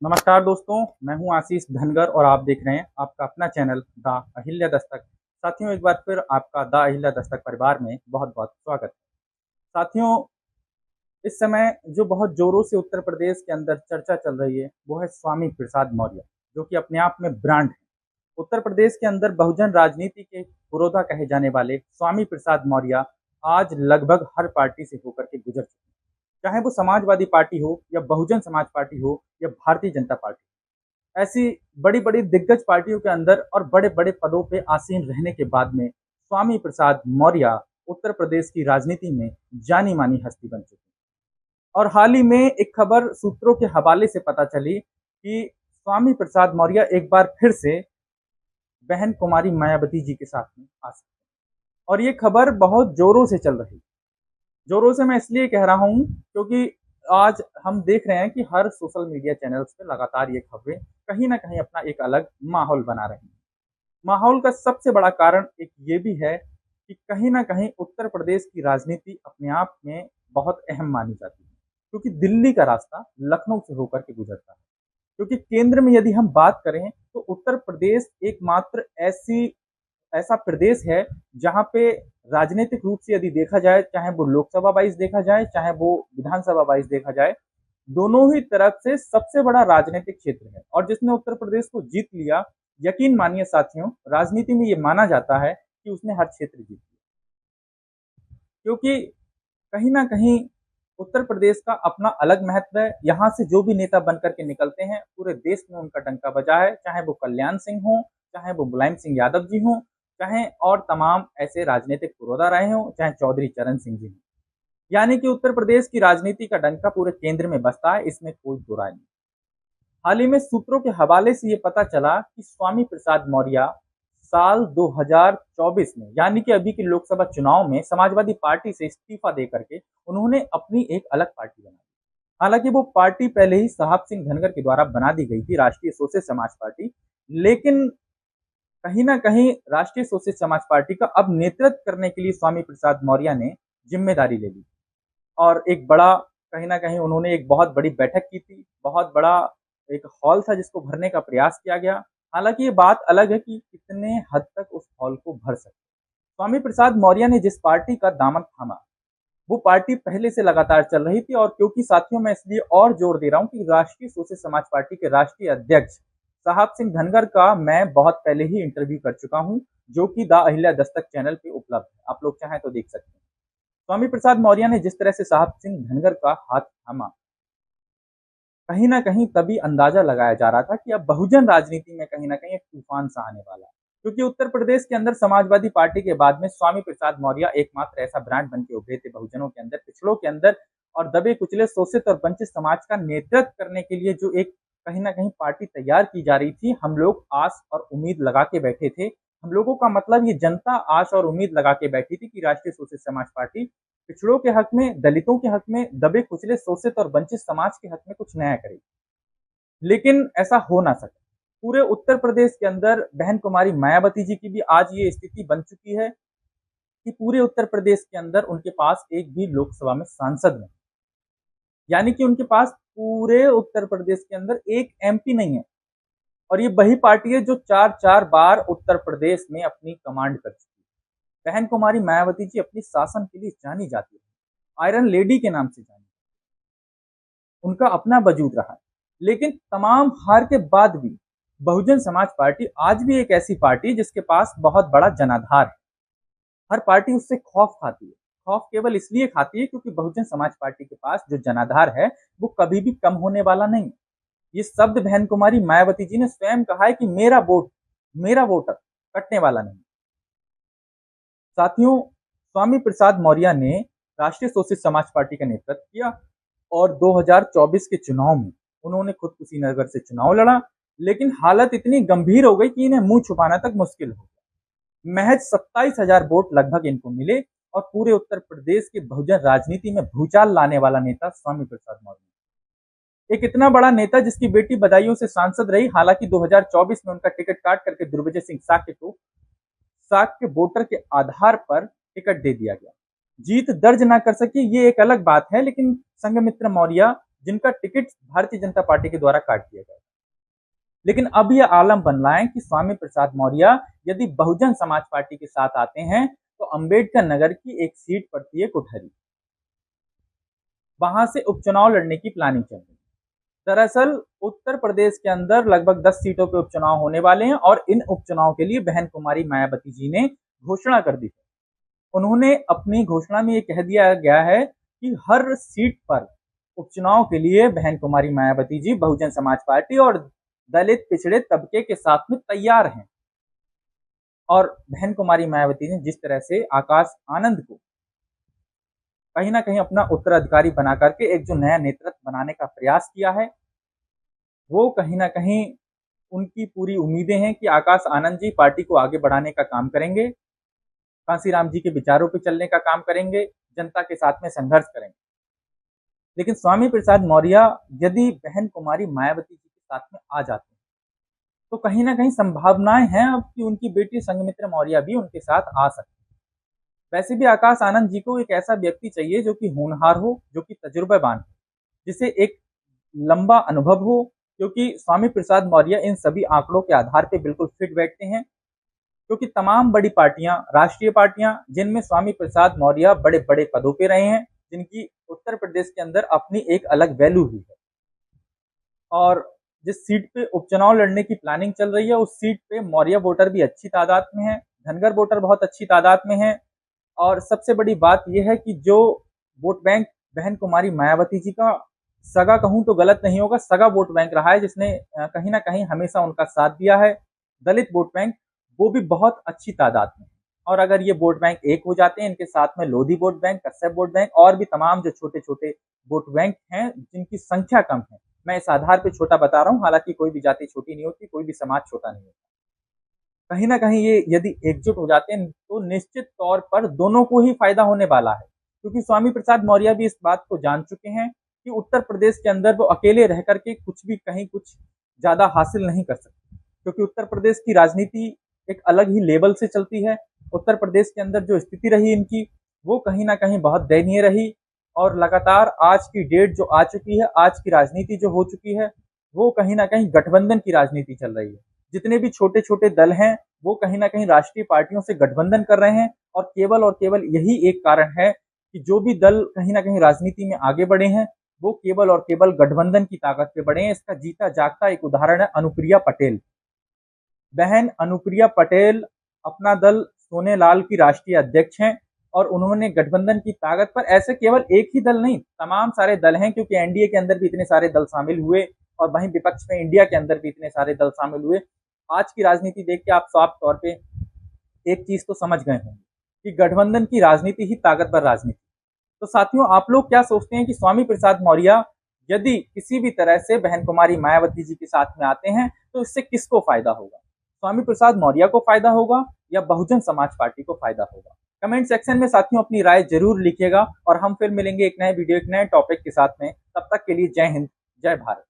नमस्कार दोस्तों, मैं हूं आशीष धनगर और आप देख रहे हैं आपका अपना चैनल द अहिल्या दस्तक। साथियों, एक बार फिर आपका द अहिल्या दस्तक परिवार में बहुत-बहुत स्वागत है। साथियों, इस समय जो बहुत ज़ोरों से उत्तर प्रदेश के अंदर चर्चा चल रही है, वो है स्वामी प्रसाद मौर्य, जो कि अपने आप में ब्रांड है। उत्तर प्रदेश के अंदर बहुजन राजनीति के पुरोधा कहे जाने वाले स्वामी प्रसाद मौर्य आज लगभग हर पार्टी से होकर के गुजर चुके हैं। चाहे वो समाजवादी पार्टी हो या बहुजन समाज पार्टी हो या भारतीय जनता पार्टी, ऐसी बड़ी-बड़ी दिग्गज पार्टियों के अंदर और बड़े-बड़े पदों पे आसीन रहने के बाद में स्वामी प्रसाद मौर्य उत्तर प्रदेश की राजनीति में जानी-मानी हस्ती बन चुके हैं। और हाल ही में एक खबर सूत्रों के हवाले से पता चली कि स्वामी प्रसाद मौर्य एक बार फिर से बहन कुमारी मायावती जी के साथ में आ सकते हैं। और ये खबर बहुत जोरों से चल रही है। जोरों से मैं इसलिए कह रहा हूँ क्योंकि आज हम देख रहे हैं कि हर सोशल मीडिया चैनल्स पे लगातार ये खबरें कहीं न कहीं अपना एक अलग माहौल बना रही हैं। माहौल का सबसे बड़ा कारण एक ये भी है कि कहीं न कहीं उत्तर प्रदेश की राजनीति अपने आप में बहुत अहम मानी जाती है, क्योंकि दिल्ली का रास्ता लखनऊ से होकर के गुजरता है। क्योंकि केंद्र में यदि हम बात करें तो उत्तर प्रदेश एकमात्र ऐसी ऐसा प्रदेश है जहाँ पे राजनीतिक रूप से यदि देखा जाए, चाहे वो लोकसभा वाइज देखा जाए, चाहे वो विधानसभा वाइज देखा जाए, दोनों ही तरफ से सबसे बड़ा राजनीतिक क्षेत्र है। और जिसने उत्तर प्रदेश को जीत लिया, यकीन मानिए साथियों, राजनीति में ये माना जाता है कि उसने हर क्षेत्र जीत लिया। क्योंकि कहीं ना कहीं उत्तर प्रदेश का अपना अलग महत्व है। यहाँ से जो भी नेता बन करके निकलते हैं, पूरे देश में उनका डंका बजा है, चाहे वो कल्याण सिंह हो, चाहे वो मुलायम सिंह यादव जी हों, चाहे और तमाम ऐसे राजनीतिक पुरोधा रहे हों, चाहे चौधरी चरण सिंह जी हों। यानी कि उत्तर प्रदेश की राजनीति का डंका पूरे केंद्र में बसता है, इसमें कोई दो राय नहीं। हाल ही में सूत्रों के हवाले से ये पता चला कि स्वामी प्रसाद मौर्य साल 2024 में, यानी कि अभी के लोकसभा चुनाव में, समाजवादी पार्टी से इस्तीफा दे करके उन्होंने अपनी एक अलग पार्टी बना दी। हालांकि वो पार्टी पहले ही साहब सिंह धनगर के द्वारा बना दी गई थी, राष्ट्रीय सोशलिस्ट समाज पार्टी। लेकिन कहीं ना कहीं राष्ट्रीय सोशलिस्ट समाज पार्टी का अब नेतृत्व करने के लिए स्वामी प्रसाद मौर्य ने जिम्मेदारी ले ली। और एक बड़ा, कहीं ना कहीं उन्होंने एक बहुत बड़ी बैठक की थी, बहुत बड़ा एक हॉल था जिसको भरने का प्रयास किया गया। हालांकि ये बात अलग है कि कितने हद तक उस हॉल को भर सकते। स्वामी प्रसाद मौर्य ने जिस पार्टी का दामन थामा, वो पार्टी पहले से लगातार चल रही थी। और क्योंकि साथियों, मैं इसलिए और जोर दे रहा हूँ कि राष्ट्रीय सोशलिस्ट समाज पार्टी के राष्ट्रीय अध्यक्ष साहब सिंह धनगर का मैं बहुत पहले ही इंटरव्यू कर चुका हूँ, जो कि द अहिल्या दस्तक चैनल पे उपलब्ध है, आप लोग चाहें तो देख सकते हैं। स्वामी प्रसाद मौर्य ने जिस तरह से साहब सिंह धनगर का हाथ थामा, कहीं ना कहीं तभी अंदाजा लगाया जा रहा था कि अब बहुजन राजनीति में कहीं ना कहीं एक तूफान सा आने वाला है। क्योंकि उत्तर प्रदेश के अंदर समाजवादी पार्टी के बाद में स्वामी प्रसाद मौर्य एकमात्र ऐसा ब्रांड बन के उभरे थे बहुजनों के अंदर, पिछड़ों के अंदर, और दबे कुचले शोषित और वंचित समाज का नेतृत्व करने के लिए जो एक कहीं ना कहीं पार्टी तैयार की जा रही थी। हम लोग आस और उम्मीद लगा के बैठे थे। हम लोगों का मतलब, ये जनता आस और उम्मीद लगा के बैठी थी कि राष्ट्रीय सोशलिस्ट समाज पार्टी पिछड़ों के हक में, दलितों के हक में, दबे कुचले शोषित और वंचित समाज के हक में कुछ नया करेगी। लेकिन ऐसा हो ना सका। पूरे उत्तर प्रदेश के अंदर बहन कुमारी मायावती जी की भी आज ये स्थिति बन चुकी है कि पूरे उत्तर प्रदेश के अंदर उनके पास एक भी लोकसभा में सांसद नहीं। यानी कि उनके पास पूरे उत्तर प्रदेश के अंदर एक एमपी नहीं है। और ये वही पार्टी है जो 4-4 बार उत्तर प्रदेश में अपनी कमांड कर चुकी है। बहन कुमारी मायावती जी अपनी शासन के लिए जानी जाती है, आयरन लेडी के नाम से जानी, उनका अपना वजूद रहा है। लेकिन तमाम हार के बाद भी बहुजन समाज पार्टी आज भी एक ऐसी पार्टी जिसके पास बहुत बड़ा जनाधार है। हर पार्टी उससे खौफ खाती है। खौफ केवल इसलिए खाती है क्योंकि बहुजन समाज पार्टी के पास जो जनाधार है वो कभी भी कम होने वाला नहीं। ये शब्द बहन कुमारी मायावती जी ने स्वयं कहा है कि मेरा वोट, मेरा वोटर कटने वाला नहीं। साथियों, स्वामी प्रसाद मौर्य ने राष्ट्रीय सोशलिस्ट समाज पार्टी का नेतृत्व किया और 2024 के चुनाव में उन्होंने खुद कुशीनगर से चुनाव लड़ा। लेकिन हालत इतनी गंभीर हो गई कि इन्हें मुंह छुपाना तक मुश्किल हो गया। महज 27,000 वोट लगभग इनको मिले और पूरे उत्तर प्रदेश के बहुजन राजनीति में भूचाल लाने वाला नेता स्वामी प्रसाद मौर्य, एक इतना बड़ा नेता जिसकी बेटी बदायूं से सांसद रही। हालांकि 2024 में उनका टिकट काट करके दुर्विजय सिंह साक्य को साख के वोटर के आधार पर टिकट दे दिया गया। जीत दर्ज ना कर सकी, ये एक अलग बात है। लेकिन संघमित्रा मौर्य जिनका टिकट भारतीय जनता पार्टी के द्वारा काट दिया गया। लेकिन अब यह आलम बन रहा है कि स्वामी प्रसाद मौर्य यदि बहुजन समाज पार्टी के साथ आते हैं तो अंबेडकर नगर की एक सीट पड़ती है कुठरी, वहां से उपचुनाव लड़ने की प्लानिंग चल रही है। दरअसल उत्तर प्रदेश के अंदर लगभग 10 सीटों पे उपचुनाव होने वाले हैं और इन उपचुनाव के लिए बहन कुमारी मायावती जी ने घोषणा कर दी है। उन्होंने अपनी घोषणा में ये कह दिया गया है कि हर सीट पर उपचुनाव के लिए बहन कुमारी मायावती जी बहुजन समाज पार्टी और दलित पिछड़े तबके के साथ में तैयार हैं। और बहन कुमारी मायावती ने जिस तरह से आकाश आनंद को कहीं ना कहीं अपना उत्तराधिकारी बना करके एक जो नया नेतृत्व बनाने का प्रयास किया है, वो कहीं ना कहीं उनकी पूरी उम्मीदें हैं कि आकाश आनंद जी पार्टी को आगे बढ़ाने का काम करेंगे, कांसीराम जी के विचारों पर चलने का काम करेंगे, जनता के साथ में संघर्ष करेंगे। लेकिन स्वामी प्रसाद मौर्य यदि बहन कुमारी मायावती जी के साथ में आ जाते हैं तो कहीं ना कहीं संभावनाएं हैं अब कि उनकी बेटी संघमित्रा मौर्य भी उनके साथ आ सकती है। वैसे भी आकाश आनंद जी को एक ऐसा व्यक्ति चाहिए जो कि होनहार हो, जो कि तजुर्बेवान हो, जिसे एक लंबा अनुभव हो, क्योंकि स्वामी प्रसाद मौर्य इन सभी आंकड़ों के आधार पर बिल्कुल फिट बैठते हैं। क्योंकि तमाम बड़ी पार्टियां, राष्ट्रीय पार्टियां जिनमें स्वामी प्रसाद मौर्य बड़े बड़े पदों पे रहे हैं, जिनकी उत्तर प्रदेश के अंदर अपनी एक अलग वैल्यू भी है, और जिस सीट पे उपचुनाव लड़ने की प्लानिंग चल रही है उस सीट पे मौर्य वोटर भी अच्छी तादाद में है, धनगर वोटर बहुत अच्छी तादाद में है। और सबसे बड़ी बात यह है कि जो वोट बैंक बहन कुमारी मायावती जी का सगा कहूं तो गलत नहीं होगा, सगा वोट बैंक रहा है, जिसने कहीं ना कहीं हमेशा उनका साथ दिया है, दलित वोट बैंक, वो भी बहुत अच्छी तादाद में। और अगर ये वोट बैंक एक हो जाते हैं, इनके साथ में Lodhi vote bank, Kashyap vote bank और भी तमाम जो छोटे छोटे वोट बैंक हैं जिनकी संख्या कम है, मैं इस आधार पे छोटा बता रहा हूं, हालांकि कोई भी जाति छोटी नहीं होती, कोई भी समाज छोटा नहीं होता। कहीं ना कहीं ये यदि एकजुट हो जाते हैं तो निश्चित तौर पर दोनों को ही फायदा होने वाला है, क्योंकि स्वामी प्रसाद मौर्य भी इस बात को जान चुके हैं कि उत्तर प्रदेश के अंदर वो अकेले रह करके कुछ भी कहीं कुछ ज्यादा हासिल नहीं कर सकते, क्योंकि उत्तर प्रदेश की राजनीति एक अलग ही लेवल से चलती है। उत्तर प्रदेश के अंदर जो स्थिति रही इनकी, वो कहीं ना कहीं बहुत दयनीय रही, और लगातार आज की डेट जो आ चुकी है, आज की राजनीति जो हो चुकी है, वो कहीं ना कहीं गठबंधन की राजनीति चल रही है। जितने भी छोटे छोटे दल हैं वो कहीं ना कहीं राष्ट्रीय पार्टियों से गठबंधन कर रहे हैं, और केवल यही एक कारण है कि जो भी दल कहीं ना कहीं राजनीति में आगे बढ़े हैं वो केवल और केवल गठबंधन की ताकत पे बढ़े हैं। इसका जीता जागता एक उदाहरण है अनुप्रिया पटेल। बहन अनुप्रिया पटेल अपना दल सोनेलाल की राष्ट्रीय अध्यक्ष हैं, और उन्होंने गठबंधन की ताकत पर, ऐसे केवल एक ही दल नहीं, तमाम सारे दल हैं, क्योंकि एनडीए के अंदर भी इतने सारे दल शामिल हुए और वहीं विपक्ष में इंडिया के अंदर भी इतने सारे दल शामिल हुए। आज की राजनीति देख के आप साफ तौर पे एक चीज तो समझ गए होंगे कि गठबंधन की राजनीति ही ताकतवर राजनीति। तो साथियों, आप लोग क्या सोचते हैं कि स्वामी प्रसाद मौर्य यदि किसी भी तरह से बहन कुमारी मायावती जी के साथ में आते हैं तो इससे किसको फायदा होगा? स्वामी प्रसाद मौर्य को फायदा होगा या बहुजन समाज पार्टी को फायदा होगा? कमेंट सेक्शन में साथियों अपनी राय जरूर लिखिएगा, और हम फिर मिलेंगे एक नए वीडियो, एक नए टॉपिक के साथ में। तब तक के लिए जय हिंद, जय भारत।